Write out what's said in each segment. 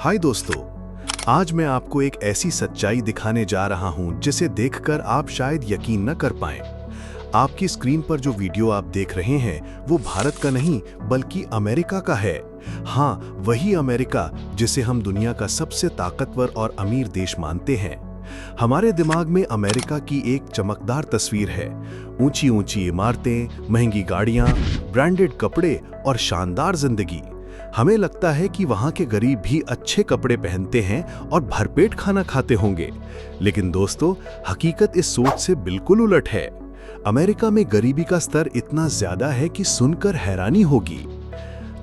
हाय दोस्तों, आज मैं आपको एक ऐसी सच्चाई दिखाने जा रहा हूं जिसे देखकर आप शायद यकीन न कर पाएं। आपकी स्क्रीन पर जो वीडियो आप देख रहे हैं वो भारत का नहीं बल्कि अमेरिका का है। हाँ, वही अमेरिका जिसे हम दुनिया का सबसे ताकतवर और अमीर देश मानते हैं। हमारे दिमाग में अमेरिका की एक चमकदार तस्वीर है। ऊंची ऊंची इमारतें, महंगी गाड़ियां, ब्रांडेड कपड़े और शानदार जिंदगी। हमें लगता है कि वहां के गरीब भी अच्छे कपड़े पहनते हैं और भरपेट खाना खाते होंगे। लेकिन दोस्तों, हकीकत इस सोच से बिल्कुल उलट है। अमेरिका में गरीबी का स्तर इतना ज्यादा है कि सुनकर हैरानी होगी।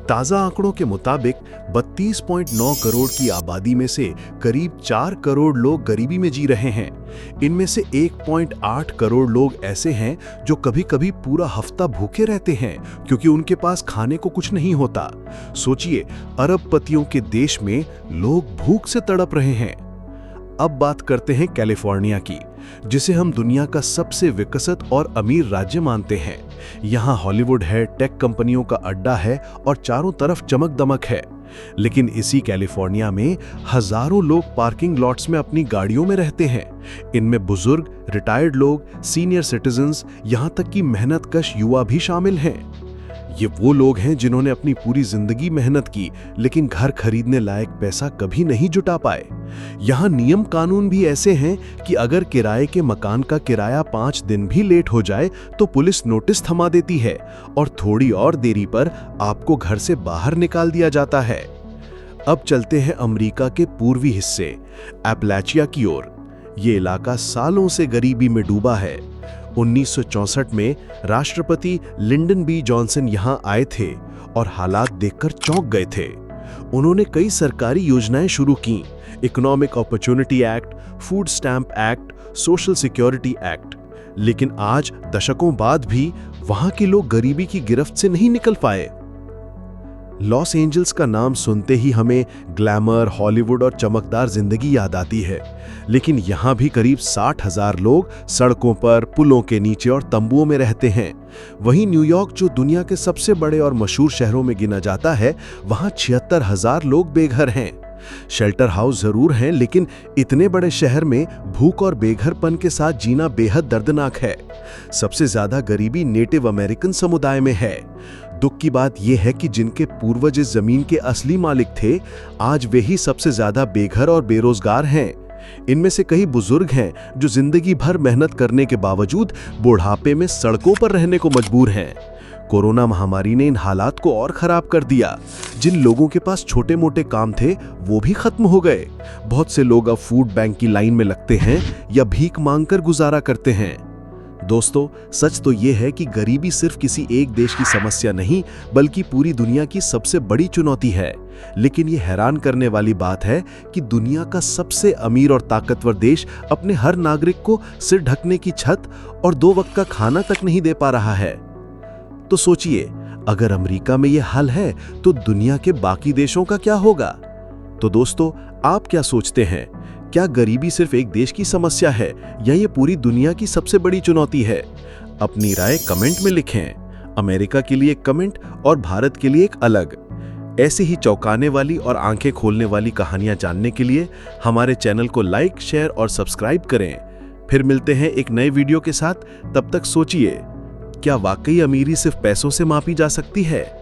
ताजा आंकड़ों के मुताबिक 32.9 करोड़ की आबादी में से करीब 4 करोड़ लोग गरीबी में जी रहे हैं। इनमें से 1.8 करोड़ लोग ऐसे हैं जो कभी-कभी पूरा हफ्ता भूखे रहते हैं क्योंकि उनके पास खाने को कुछ नहीं होता। सोचिए, अरबपतियों के देश में लोग भूख से तड़प रहे हैं। अब बात करते हैं कैलिफोर्निया की, जिसे हम दुनिया का सबसे विकसित और अमीर राज्य मानते हैं। यहाँ हॉलीवुड है, टेक कंपनियों का अड्डा है और चारों तरफ चमक दमक है। लेकिन इसी कैलिफोर्निया में हजारों लोग पार्किंग लॉट्स में अपनी गाड़ियों में रहते हैं। इनमें बुजुर्ग, रिटायर्ड लोग, सीनियर सिटीजन्स, यहाँ तक कि मेहनतकश युवा भी शामिल हैं। ये वो लोग हैं जिन्होंने अपनी पूरी जिंदगी मेहनत की लेकिन घर खरीदने लायक पैसा कभी नहीं जुटा पाए। यहाँ नियम कानून भी ऐसे हैं कि अगर किराए के मकान का किराया 5 दिन भी लेट हो जाए तो पुलिस नोटिस थमा देती है और थोड़ी और देरी पर आपको घर से बाहर निकाल दिया जाता है। अब चलते हैं अमेरिका के पूर्वी हिस्से एपलाचिया की ओर। ये इलाका सालों से गरीबी में डूबा है। 1964 में राष्ट्रपति लिंडन बी जॉनसन यहां आए थे और हालात देखकर चौंक गए थे। उन्होंने कई सरकारी योजनाएं शुरू की, economic opportunity act, food stamp act, social security act. लेकिन आज दशकों बाद भी वहां के लोग गरीबी की गिरफ्त से नहीं निकल पाए। लॉस एंजल्स का नाम सुनते ही हमें ग्लैमर, हॉलीवुड और चमकदार जिंदगी याद आती है। लेकिन यहाँ भी करीब 60,000 लोग सड़कों पर, पुलों के नीचे और तंबुओं में रहते हैं। वहीं न्यूयॉर्क, जो दुनिया के सबसे बड़े और मशहूर शहरों में गिना जाता है, वहाँ 76,000 लोग बेघर हैं। शेल्टर हाउस जरूर हैं, लेकिन इतने बड़े शहर में भूख और बेघरपन के साथ जीना बेहद दर्दनाक है। सबसे ज्यादा गरीबी नेटिव अमेरिकन समुदाय में है। दुख की बात यह है कि जिनके पूर्वज इस जमीन के असली मालिक थे, आज वे ही सबसे ज्यादा बेघर और बेरोजगार हैं। इनमें से कई बुजुर्ग हैं जो जिंदगी भर मेहनत करने के बावजूद बुढ़ापे में सड़कों पर रहने को मजबूर हैं। कोरोना महामारी ने इन हालात को और खराब कर दिया। जिन लोगों के पास छोटे मोटे काम थे वो भी खत्म हो गए। बहुत से लोग अब फूड बैंक की लाइन में लगते हैं या भीख मांगकर गुजारा करते हैं। दोस्तों, सच तो ये है कि गरीबी सिर्फ किसी एक देश की समस्या नहीं बल्कि पूरी दुनिया की सबसे बड़ी चुनौती है। लेकिन ये हैरान करने वाली बात है कि दुनिया का सबसे अमीर और ताकतवर देश अपने हर नागरिक को सिर ढकने की छत और 2 वक्त का खाना तक नहीं दे पा रहा है। तो सोचिए, अगर अमेरिका में यह हाल है तो दुनिया के बाकी देशों का क्या होगा? तो दोस्तों, आप क्या सोचते हैं? क्या गरीबी सिर्फ एक देश की समस्या है या ये पूरी दुनिया की सबसे बड़ी चुनौती है? अपनी राय कमेंट में लिखें। अमेरिका के लिए एक कमेंट और भारत के लिए एक अलग। ऐसे ही चौंकाने वाली और आंखें खोलने वाली कहानियां जानने के लिए हमारे चैनल को लाइक, शेयर और सब्सक्राइब करें। फिर मिलते हैं एक नए वीडियो के साथ। तब तक सोचिए, क्या वाकई अमीरी सिर्फ पैसों से मापी जा सकती है?